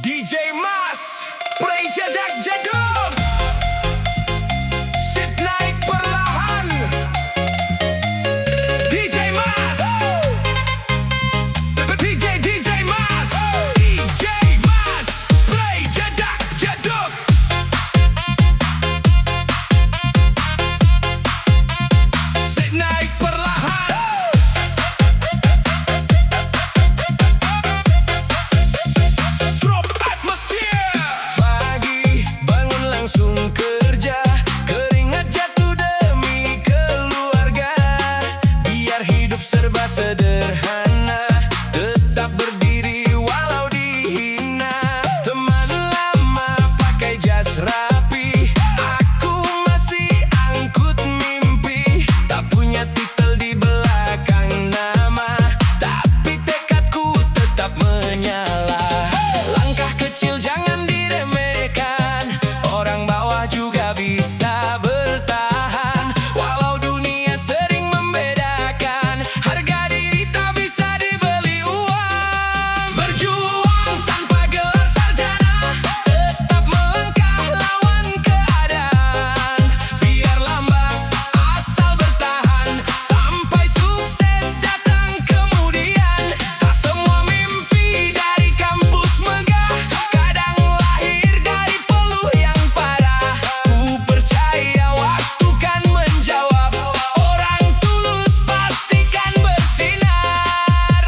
DJ Mas, play jadak jadul. Sit naik perlahan. DJ Mas, DJ Mas, DJ Mas, play jadak jadul. Sit naik perlahan. Drop atmosphere. Pagi bangun langsung kerja, keringat jatuh demi keluarga. Biar hidup serba sederhana, tetap berdiri walau dihina. Teman lama pakai jas rapi, aku masih angkut mimpi. Tak punya titel di belakang nama, tapi tekadku tetap menyala. Langkah kecil jangan diremehkan, orang bawah juga bisa bertahan. Walau dunia sering membedakan, harga diri tak bisa dibeli uang. Berjuang tanpa gelar sarjana, tetap melangkah lawan keadaan. Biar lambat asal bertahan, sampai sukses datang kemudian. Tak semua mimpi dari kampus megah, kadang lahir dari peluh yang parah. Ku percaya waktu kan menjawab, orang tulus pastikan bersinar.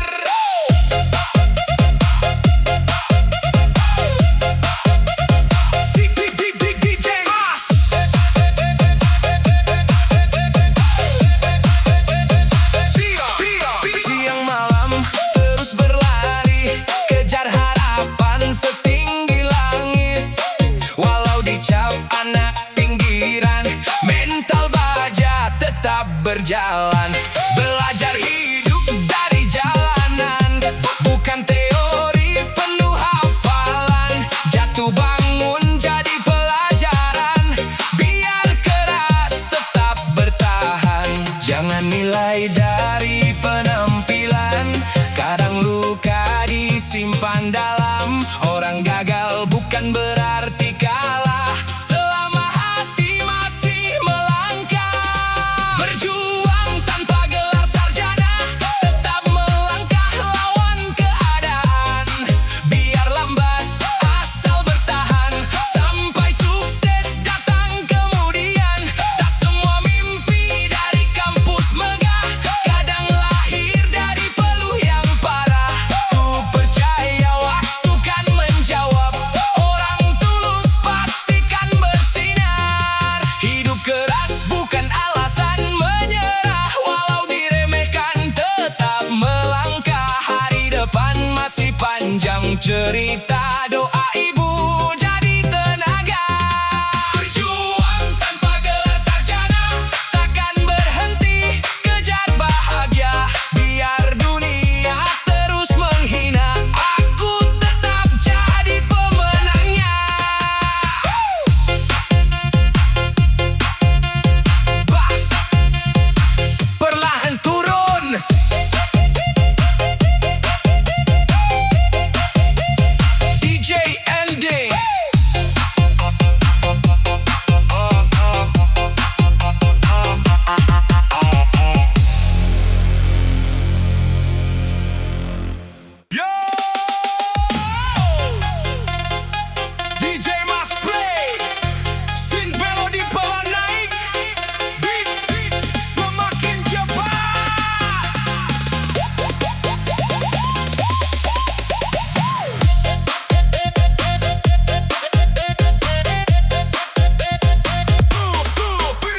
Si DJ Mas. Siang malam terus berlari, kejar harapan setinggi langit. Walau dicap anak pinggiran, mental baja tetap berjalan. Belajar hidup dari jalanan, bukan teori penuh hafalan. Jatuh bangun jadi pelajaran, biar keras tetap bertahan. Jangan nilai dari penampilan, kadang luka disimpan dalam. Orang gagal bukan berarti kalah, selama hati masih melangkah. Berjuang tanpa gelar sarjana, tetap melangkah lawan keadaan. Biar lambat asal bertahan, sampai sukses datang kemudian. Tak semua mimpi dari kampus megah, kadang lahir dari peluh yang parah. Ku percaya waktu kan menjawab, orang tulus pastikan bersinar. Hidup keras bukan alasan menyerah, walau diremehkan tetap melangkah. Hari depan masih panjang cerita, doa ibu jadi tenaga. Berjuang tanpa gelar sarjana, takkan berhenti kejar bahagia. Biar dunia terus menghina, aku tetap jadi pemenangnya. Bass perlahan turun. DJ Ending. Yo! DJ Mas play. Sin melodi pelan naik. Beat semakin cepat.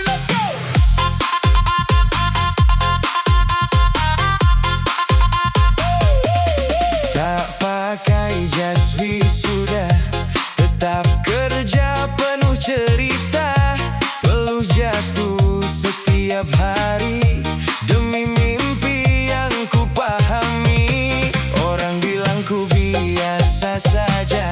Let's go. Tak pakai jas wisuda, tetap kerja penuh cerita. Peluh jatuh setiap hari, demi mimpi yang ku pahami. Orang bilang ku biasa saja,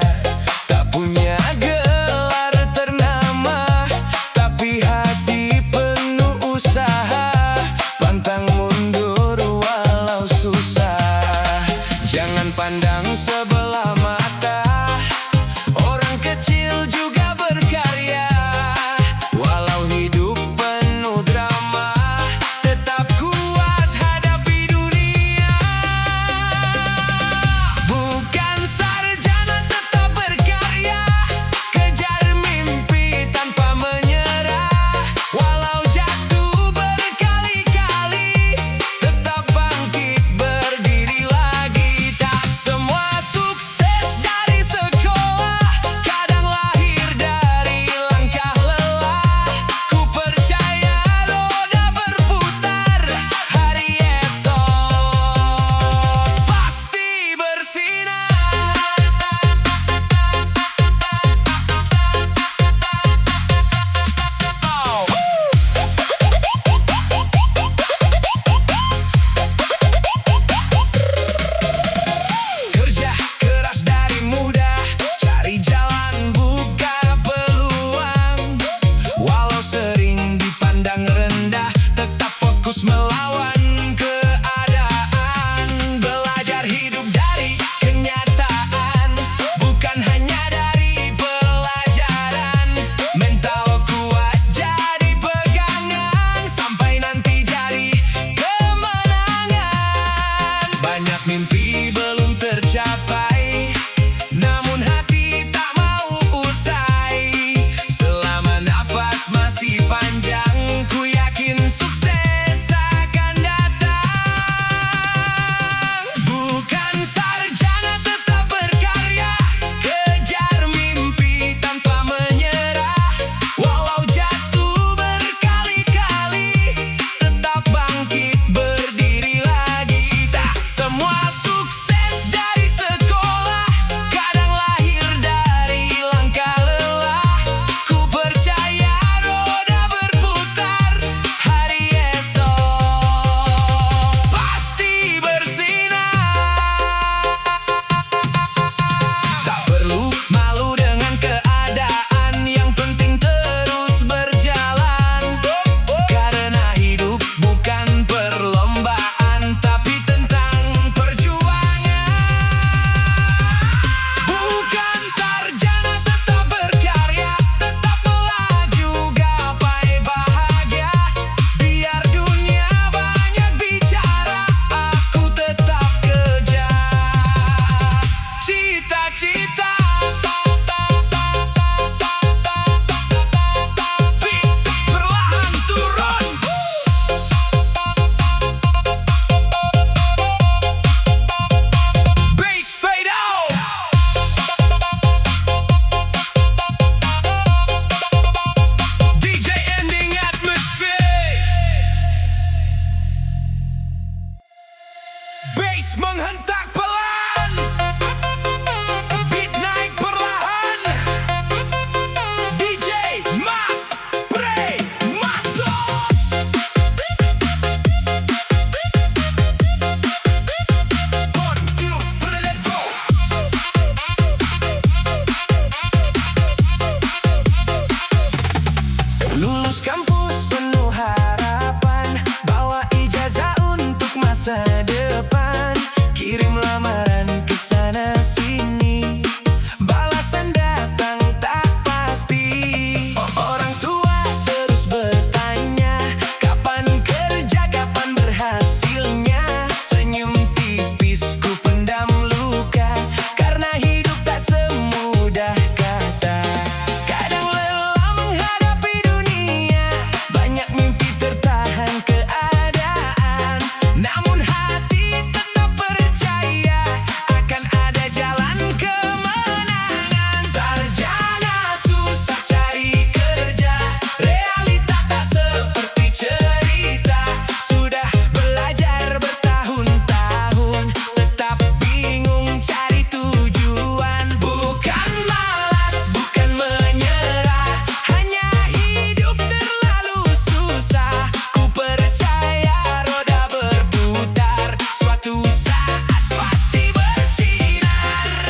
tak punya gelar ternama, tapi hati penuh usaha. Pantang mundur walau susah, jangan pandang sebelah mata. cita-cita. Perlahan turun. Bass fade out. DJ ending atmosphere. Bass menghentak pelan. Beat naik perlahan. DJ Mas Pray masuk. 1, 2, 3, let's go. Lulus kampus penuh harapan, bawa ijazah untuk masa depan. Kirim lamaran ke sana sini, balasan datang tak pasti. Orang tua terus bertanya, kapan kerja, kapan berhasilnya. Senyum tipis ku pendam luka, karena hidup tak semudah kata. Kadang lelah menghadapi dunia, banyak mimpi tertahan keadaan. Namun hati tetap percaya, akan ada jalan kemenangan. Sarjana susah cari kerja, realita tak seperti cerita. Sudah belajar bertahun-tahun, tetap bingung cari tujuan. Bukan malas, bukan menyerah, hanya hidup terlalu susah. Ku percaya roda berputar, suatu saat pasti bersinar.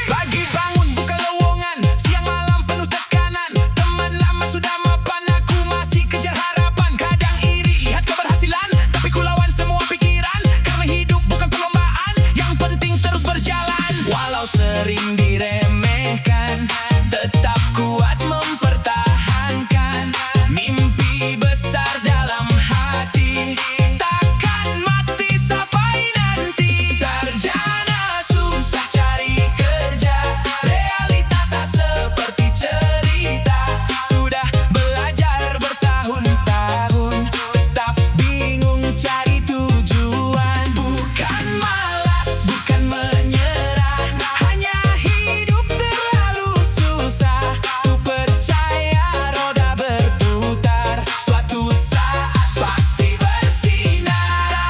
Pagi bangun bukan lowongan, siang malam penuh tekanan. Teman lama sudah mapan, aku masih kejar harapan. Kadang iri lihat keberhasilan, tapi ku lawan semua pikiran. Karena hidup bukan perlombaan, yang penting terus berjalan. Walau sering diremehkan, tetap kuat mempertahankan mimpi besar dalam hati. Takkan mati sampai nanti. Sarjana susah cari kerja, realita tak seperti cerita. Sudah belajar bertahun-tahun, tetap bingung cari tujuan. Bukan malas, bukan menyerah, hanya hidup terlalu susah. Ku percaya roda berputar, suatu saat pasti bersinar.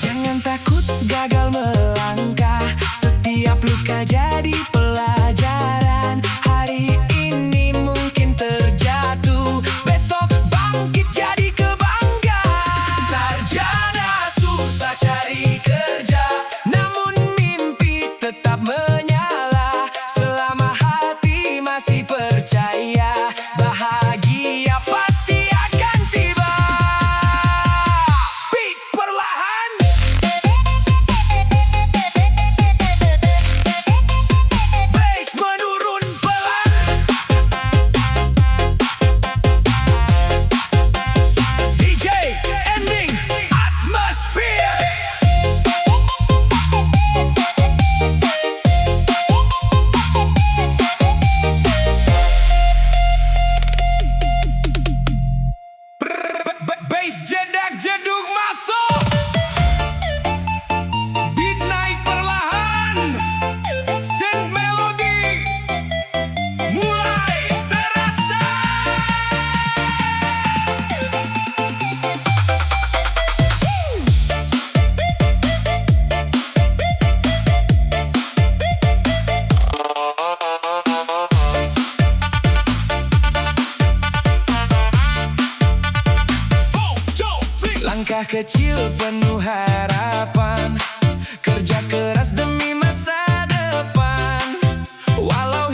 Jangan takut gagal melangkah, setiap luka jadi pelajaran. Hari ini mungkin terjatuh, besok bangkit jadi kebanggaan. Sarjana susah cari kerja, namun mimpi tetap menyala. Selama hati masih percaya, bahagia pasti akan tiba. Beat perlahan. Bass menurun pelan. DJ ending atmosphere. Bass jedak jeduk masuk. Beat naik perlahan. Synth melody mulai terasa. Langkah kecil penuh harapan, kerja keras demi masa depan. Walau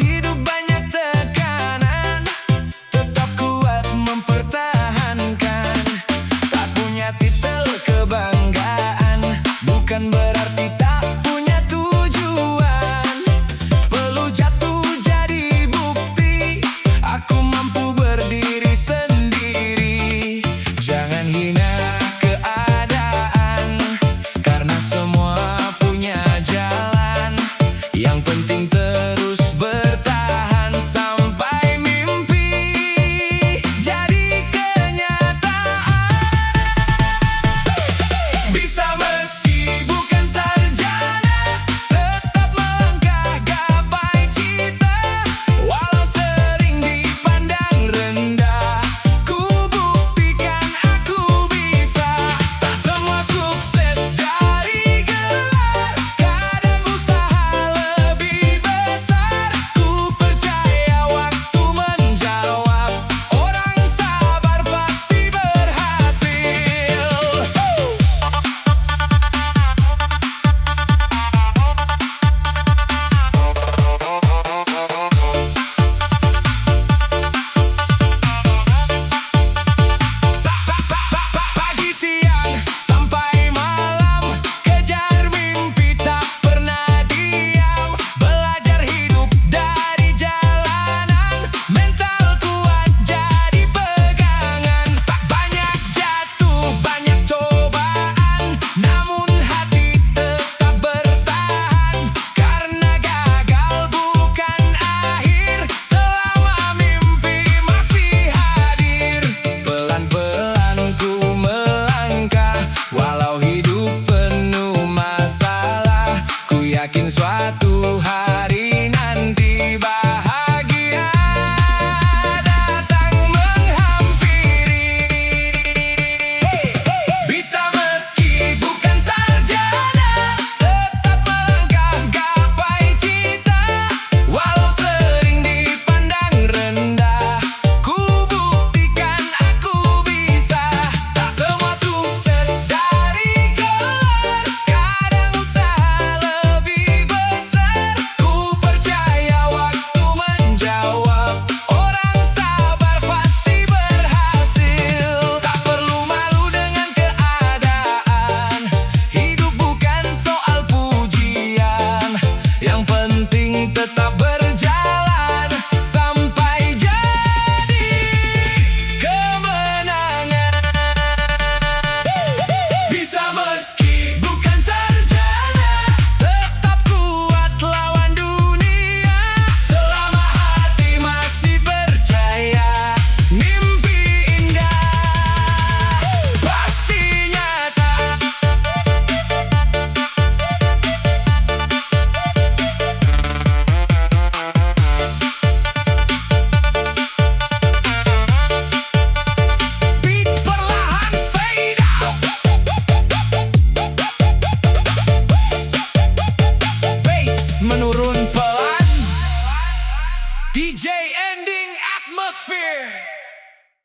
DJ Ending Atmosphere.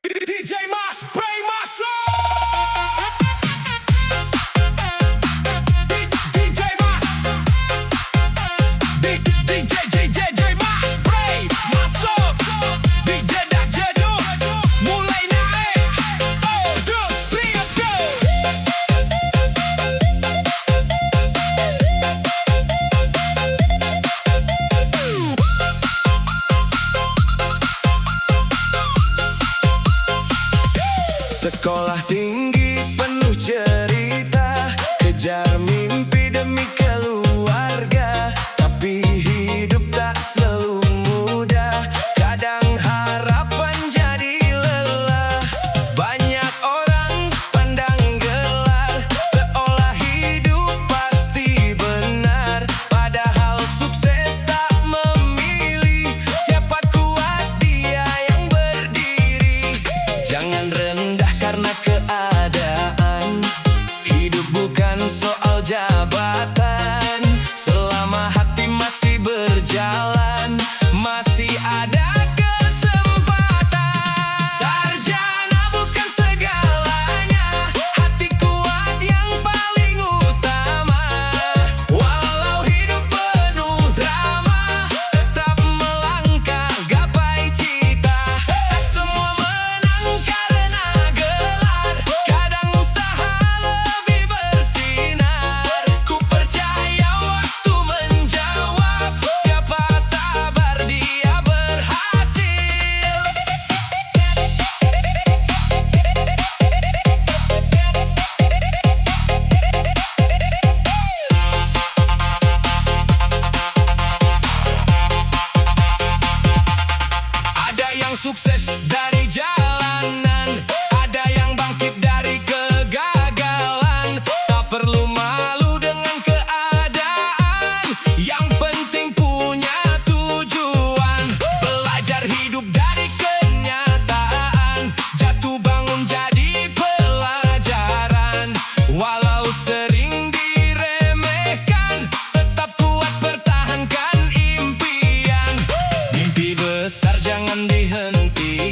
DJ Mas, Pray Masuk. DJ Mas. DJ Mas, Pray Masuk. DJ Dak Jeduh mulai naik. 1, 2, 3, let's go. Sekolah tinggi penuh cerita, kejar mimpi demi keluarga. Tapi hidup tak selalu mudah, kadang harapan jadi lelah. Banyak orang pandang gelar, seolah hidup pasti benar. Padahal sukses tak memilih, siapa kuat dia yang berdiri. Jangan rendah karena keadaan, hidup bukan soal jabatan. Selama hati masih berjalan, masih ada kesempatan. Sarjana bukan segalanya, hati kuat yang paling utama. Walau hidup penuh drama, tetap melangkah gapai cita. Tak semua menang karena gelar, kadang usaha lebih bersinar. Ku percaya waktu menjawab, siapa sabar dia berhasil. Ada yang sukses dari jalanan, ada yang bangkit dari kegagalan. Tak perlu malu dengan keadaan, yang penting punya tujuan. Belajar hidup dari kenyataan, jatuh bangun jadi pelajaran. Walau sering diremehkan, tetap kuat pertahankan impian. Mimpi besar jangan dihentikan,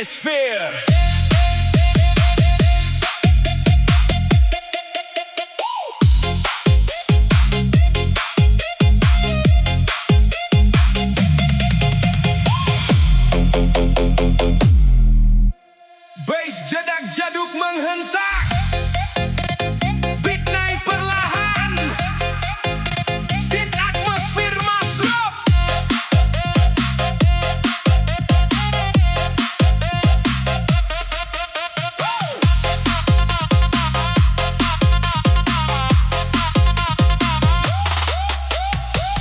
Atmosphere. Bass jedak jaduk menghentak, beat naik perlahan, Synth Atmosphere masuk.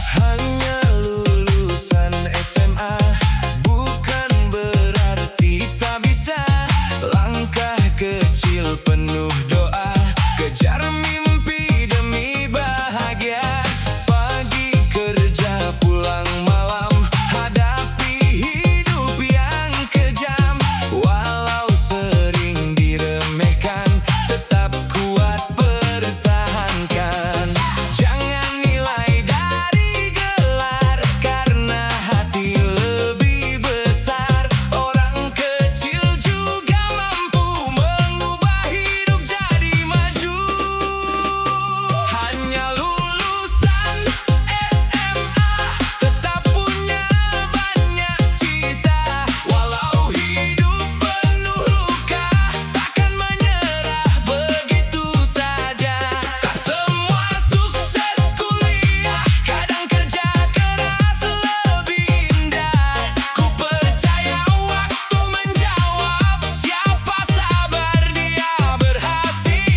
Hanya lulusan SMA bukan berarti tak bisa. Langkah kecil penuh doa, kejar mimpi demi bahagia. Pagi kerja pulang malam, hadapi hidup yang kejam. Walau sering diremehkan, tetap kuat pertahankan. Jangan nilai dari gelar, karena hati lebih besar. Orang kecil juga mampu mengubah hidup jadi maju. Hanya lulusan SMA tetap punya banyak cita. Walau hidup penuh luka, takkan menyerah begitu saja. Tak semua sukses kuliah, kadang kerja keras lebih indah. Ku percaya waktu menjawab, siapa sabar dia berhasil.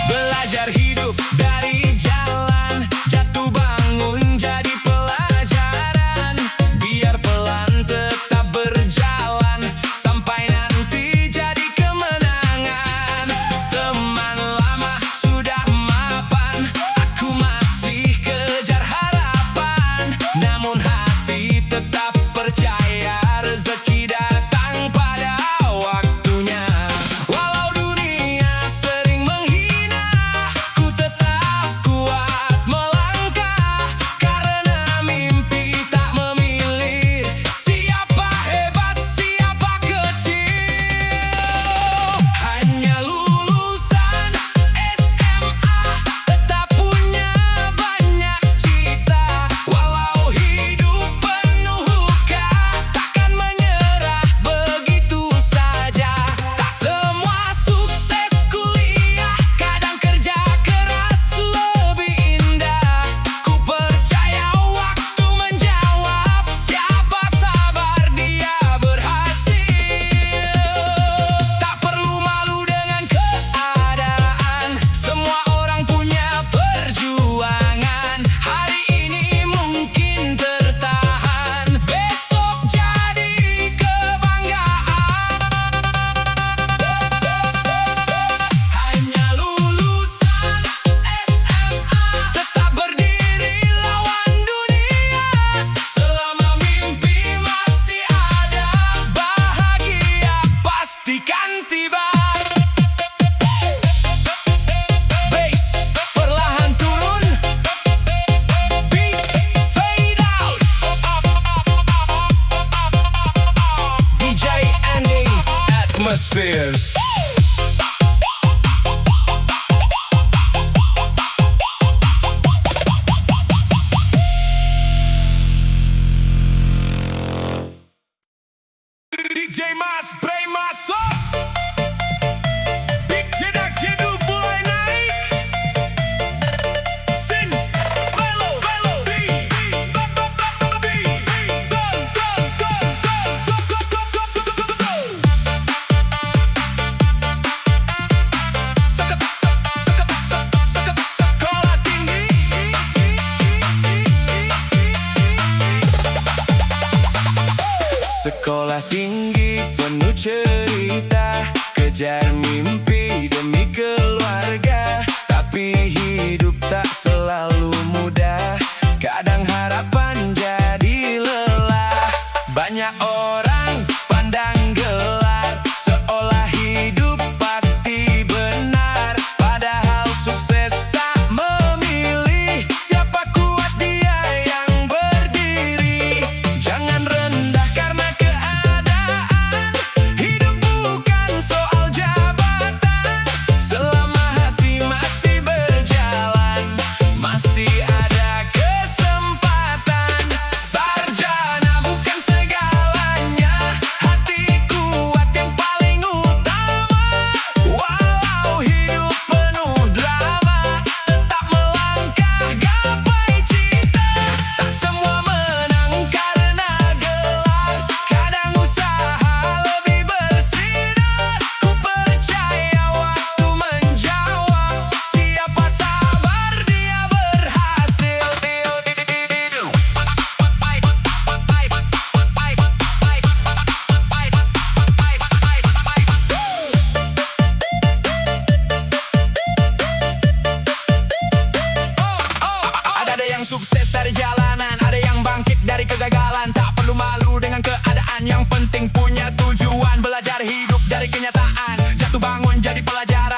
Belajar hidup dari jalan, jatuh bangun jadi pelajaran. Biar pelan tetap berjalan, sampai nanti jadi kemenangan. Teman lama sudah mapan, aku masih kejar harapan. Namun hati tetap percaya, rezeki datang pada waktunya. Walau dunia sering menghina, ku tetap kuat melangkah. Karena mimpi tak memilih siapa hebat, siapa kecil. Hanya lulusan SMA tetap punya banyak cita. Walau hidup penuh luka, takkan menyerah begitu saja. Tak semua sukses kuliah, kadang kerja keras lebih indah. Ku percaya waktu menjawab, siapa sabar dia berhasil. Tak perlu malu dengan keadaan, semua orang punya perjuangan. Hari ini mungkin tertahan, besok jadi kebanggaan. Hanya lulusan SMA tetap berdiri lawan dunia. Selama mimpi masih ada, bahagia pastikan tiba. Bass perlahan turun, beat fade out. DJ Andy Atmospheres. DJ Mas Bray masuk, beat jedak jeduk mulai naik. Sing, melo, beat, sekolah tinggi. Sekolah tinggi penuh cerita, kejar mimpi demi keluarga. Tapi hidup tak selalu mudah, kadang harapan jadi lelah. Banyak orang pandang jadi pelajaran.